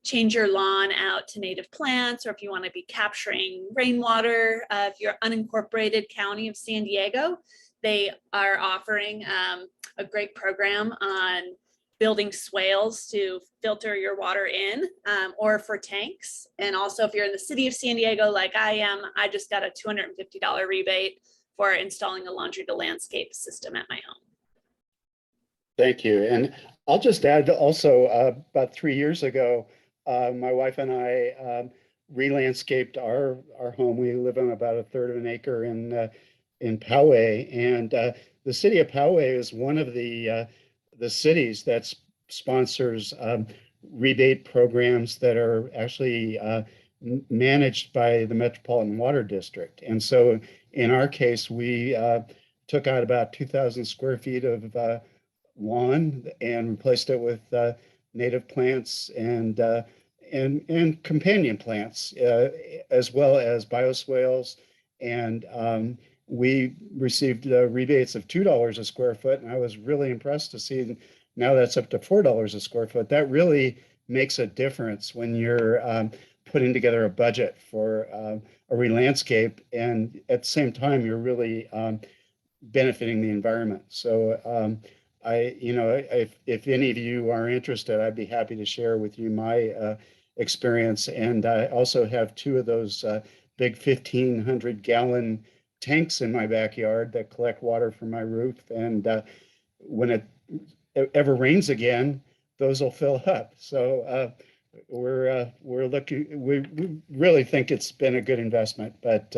change your lawn out to native plants, or if you want to be capturing rainwater, if you're unincorporated county of San Diego, they are offering a great program on building swales to filter your water in, or for tanks. And also if you're in the city of San Diego, like I am, I just got a $250 rebate for installing a laundry to landscape system at my home. Thank you. And I'll just add also about 3 years ago, my wife and I re-landscaped our home. We live on about a third of an acre in Poway. And the city of Poway is one of the cities that sponsors rebate programs that are actually managed by the Metropolitan Water District. And so in our case, we took out about 2,000 square feet of lawn and replaced it with native plants and companion plants, as well as bioswales. And we received rebates of $2 a square foot, and I was really impressed to see now that's up to $4 a square foot. That really makes a difference when you're putting together a budget for a re-landscape, and at the same time, you're really benefiting the environment. So if any of you are interested, I'd be happy to share with you my experience. And I also have two of those big 1,500 gallon tanks in my backyard that collect water from my roof. And when it ever rains again, those will fill up. So we're looking, we really think it's been a good investment, but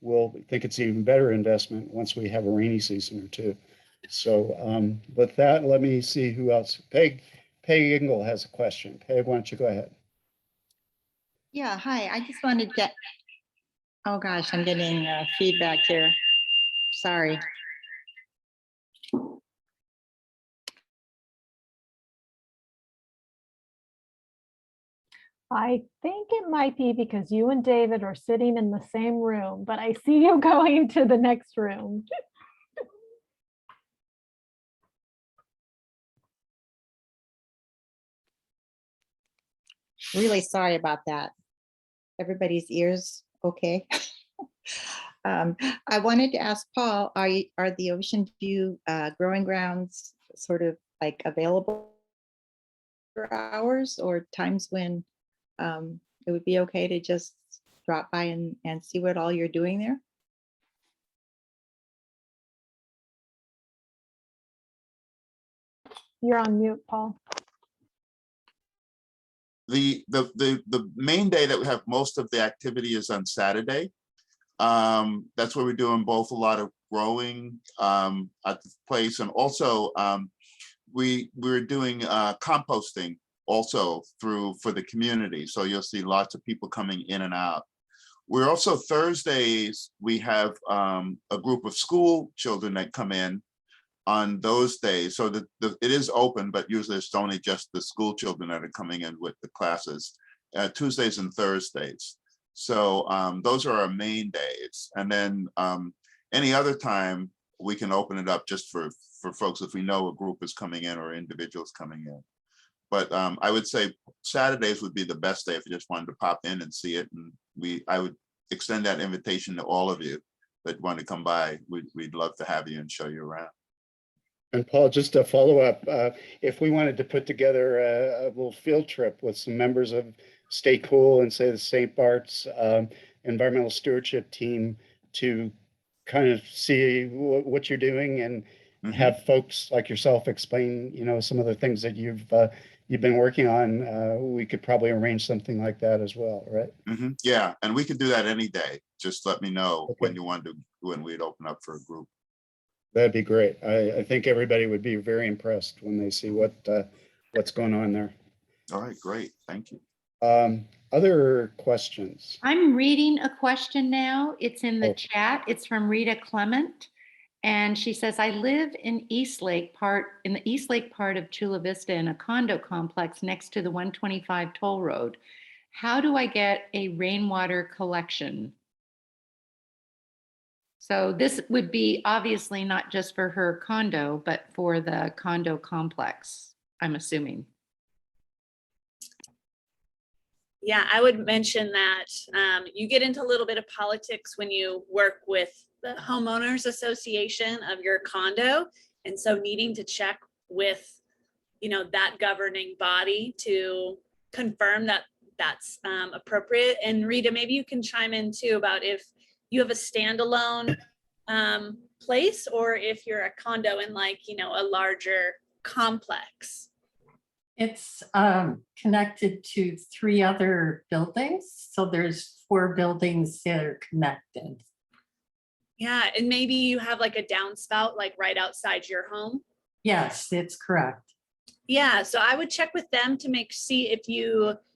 we'll think it's an even better investment once we have a rainy season or two. So with that, let me see who else. Peg Ingle has a question. Peg, why don't you go ahead? Yeah, hi. I just wanted to, oh gosh, I'm getting feedback here. Sorry. I think it might be because you and David are sitting in the same room, but I see you going to the next room. Really sorry about that. Everybody's ears okay? I wanted to ask Paul, are the Ocean View growing grounds sort of like available for hours or times when it would be okay to just drop by and see what all you're doing there? You're on mute, Paul. The main day that we have most of the activity is on Saturday. That's where we're doing both a lot of growing at the place, and also we're doing composting also for the community. So you'll see lots of people coming in and out. We're also Thursdays, we have a group of school children that come in on those days. So it is open, but usually it's only just the school children that are coming in with the classes, Tuesdays and Thursdays. So those are our main days. And then any other time we can open it up just for folks if we know a group is coming in or individuals coming in. But I would say Saturdays would be the best day if you just wanted to pop in and see it. And I would extend that invitation to all of you that want to come by. We'd love to have you and show you around. And Paul, just a follow up, if we wanted to put together a little field trip with some members of Stay Cool and say the St. Bart's environmental stewardship team to kind of see what you're doing and have folks like yourself explain, some of the things that you've been working on, we could probably arrange something like that as well, right? Yeah, and we could do that any day. Just let me know when you want to, when we'd open up for a group. That'd be great. I think everybody would be very impressed when they see what's going on there. All right, great. Thank you. Other questions? I'm reading a question now. It's in the chat. It's from Rita Clement. And she says, I live in the East Lake part of Chula Vista in a condo complex next to the 125 toll road. How do I get a rainwater collection? So this would be obviously not just for her condo, but for the condo complex, I'm assuming. Yeah, I would mention that you get into a little bit of politics when you work with the homeowners association of your condo. And so needing to check with, that governing body to confirm that that's appropriate. And Rita, maybe you can chime in too about if you have a standalone place or if you're a condo in a larger complex. It's connected to 3 other buildings. So there's 4 buildings that are connected. Yeah, and maybe you have like a downspout right outside your home. Yes, it's correct. Yeah, so I would check with them to see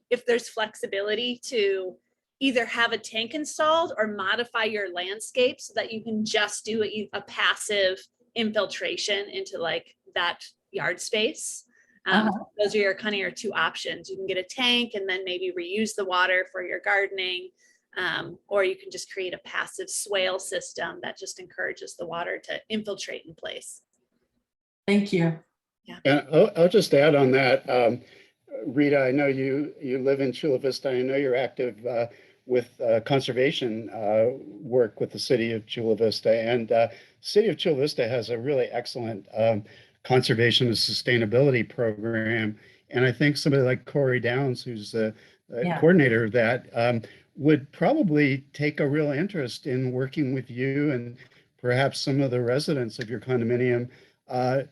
if there's flexibility to either have a tank installed or modify your landscape so that you can just do a passive infiltration into that yard space. Those are your 2 options. You can get a tank and then maybe reuse the water for your gardening, or you can just create a passive swale system that just encourages the water to infiltrate in place. Thank you. Yeah. And I'll just add on that, Rita, I know you live in Chula Vista. I know you're active with conservation work with the city of Chula Vista, and city of Chula Vista has a really excellent conservation and sustainability program. And I think somebody like Corey Downs, who's the coordinator of that, would probably take a real interest in working with you and perhaps some of the residents of your condominium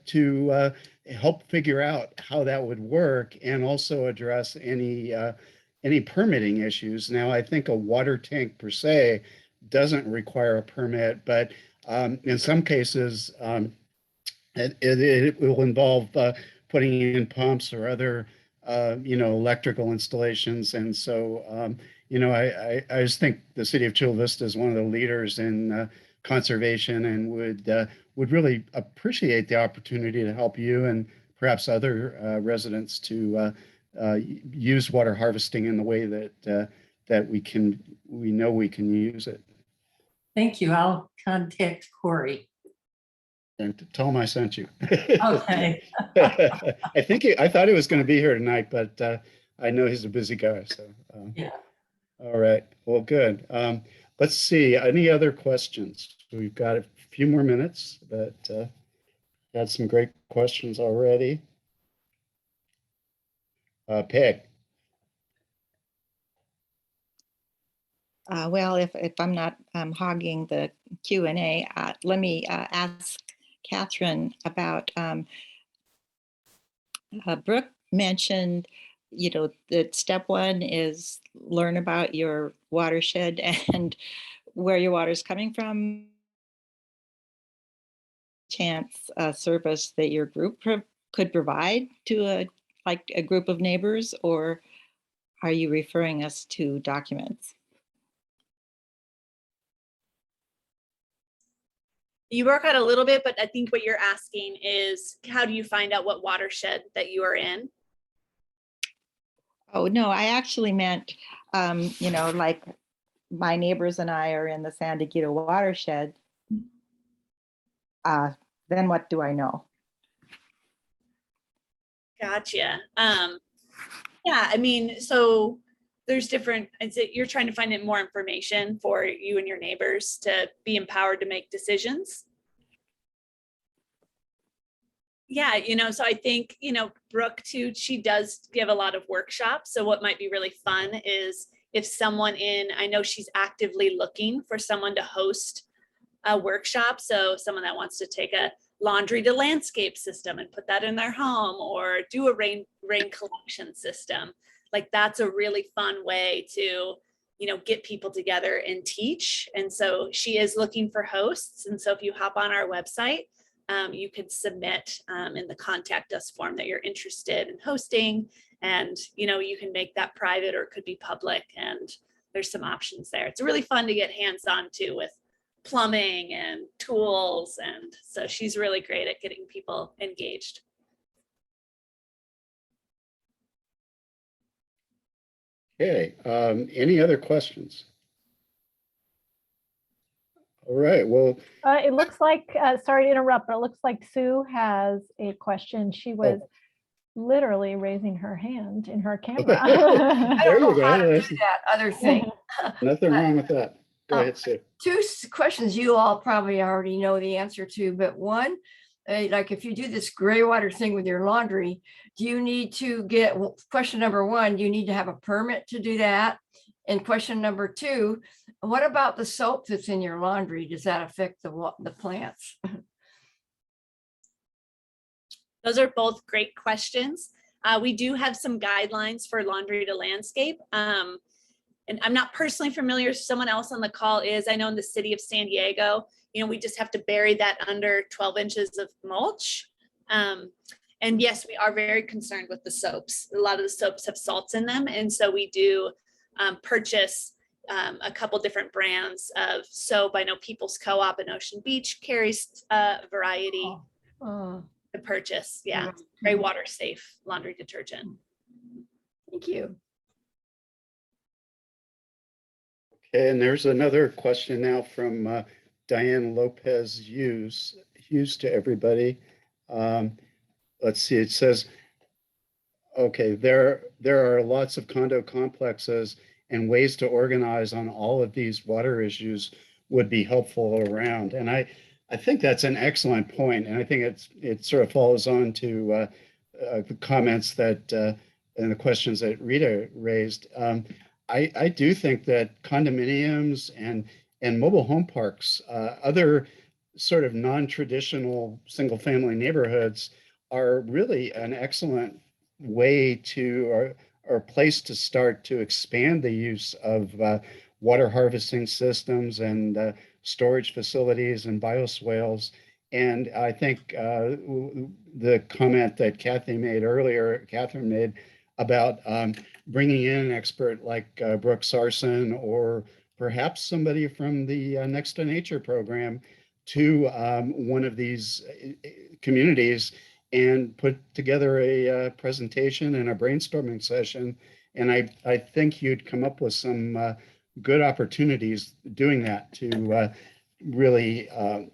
to help figure out how that would work and also address any permitting issues. Now, I think a water tank per se doesn't require a permit, but in some cases, it will involve putting in pumps or other, electrical installations. And so, I just think the city of Chula Vista is one of the leaders in conservation, and would really appreciate the opportunity to help you and perhaps other residents to use water harvesting in the way that we know we can use it. Thank you. I'll contact Corey. And tell him I sent you. Okay. I thought he was going to be here tonight, but I know he's a busy guy. So, Yeah. all right. Well, good. Let's see. Any other questions? We've got a few more minutes, but had some great questions already. Peg. Well, if I'm not hogging the Q&A, let me ask Catherine about, Brooke mentioned, that step one is learn about your watershed and where your water is coming from. Chance service that your group could provide to a group of neighbors, or are you referring us to documents? You work out a little bit, but I think what you're asking is, how do you find out what watershed that you are in? Oh, no, I actually meant, like my neighbors and I are in the San Dieguito Watershed. Then what do I know? Gotcha. Yeah, I mean, so there's different, you're trying to find out more information for you and your neighbors to be empowered to make decisions. Yeah, so I think, Brooke too, she does give a lot of workshops. So what might be really fun is if someone I know she's actively looking for someone to host a workshop. So someone that wants to take a laundry to landscape system and put that in their home, or do a rain collection system. Like, that's a really fun way to, get people together and teach. And so she is looking for hosts. And so if you hop on our website, you could submit in the contact us form that you're interested in hosting. And, you can make that private or it could be public. And there's some options there. It's really fun to get hands-on too with plumbing and tools. And so she's really great at getting people engaged. Okay. Any other questions? All right. Well, It looks like, sorry to interrupt, but it looks like Sue has a question. She was literally raising her hand in her camera. I there don't you know how to go. do that other thing. Nothing wrong with that. Go ahead, Sue. Two questions you all probably already know the answer to, but one, like if you do this Greywater thing with your laundry, do you need to get, question number one, do you need to have a permit to do that? And question number two, what about the soap that's in your laundry? Does that affect the plants? Those are both great questions. We do have some guidelines for laundry to landscape. And I'm not personally familiar, someone else on the call is. I know in the city of San Diego, we just have to bury that under 12 inches of mulch. And yes, we are very concerned with the soaps. A lot of the soaps have salts in them. And so we do purchase a couple different brands of soap. I know People's Co-op in Ocean Beach carries a variety to purchase. Yeah, Greywater safe laundry detergent. Thank you. Okay, and there's another question now from Diane Lopez Hughes to everybody. Let's see, it says, okay, there are lots of condo complexes, and ways to organize on all of these water issues would be helpful around. And I think that's an excellent point. And I think it sort of follows on to the comments that and the questions that Rita raised. I do think that condominiums and mobile home parks, other sort of non-traditional single-family neighborhoods, are really an excellent way to or place to start to expand the use of water harvesting systems and storage facilities and bioswales. And I think the comment that Catherine made about bringing in an expert like Brook Sarson, or perhaps somebody from the Next to Nature program, to one of these communities and put together a presentation and a brainstorming session. And I think you'd come up with some good opportunities doing that to really,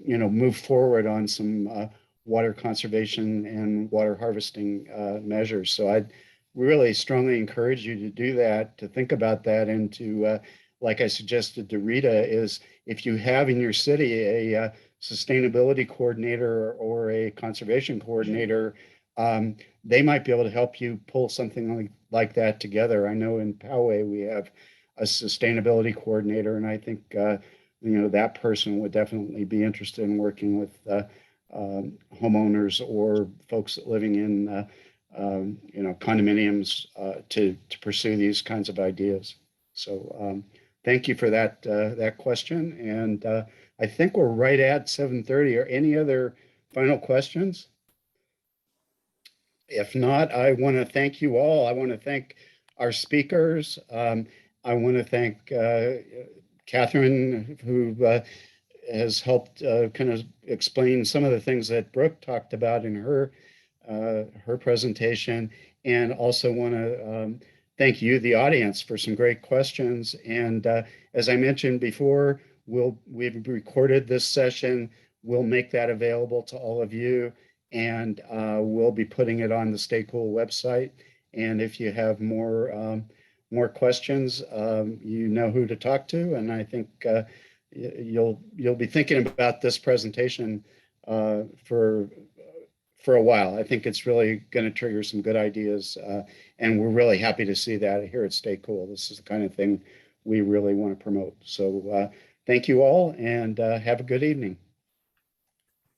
move forward on some water conservation and water harvesting measures. So I'd really strongly encourage you to do that, to think about that, and to, like I suggested to Rita, is if you have in your city a sustainability coordinator or a conservation coordinator, they might be able to help you pull something like that together. I know in Poway we have a sustainability coordinator, and I think that person would definitely be interested in working with homeowners or folks living in condominiums to pursue these kinds of ideas. So thank you for that question, and I think we're right at 7:30. Are any other final questions? If not, I want to thank you all. I want to thank our speakers. I want to thank Catherine, who has helped kind of explain some of the things that Brooke talked about in her presentation, and also want to thank you, the audience, for some great questions. And as I mentioned before, we've recorded this session. We'll make that available to all of you, and we'll be putting it on the Stay Cool website. And if you have more questions, you know who to talk to. And I think you'll be thinking about this presentation for a while. I think it's really going to trigger some good ideas, and we're really happy to see that here at Stay Cool. This is the kind of thing we really want to promote. So thank you all, and have a good evening.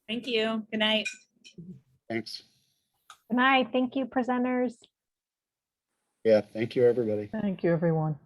Thank you. Good night. Thanks. Good night. Thank you, presenters. Yeah, thank you, everybody. Thank you, everyone.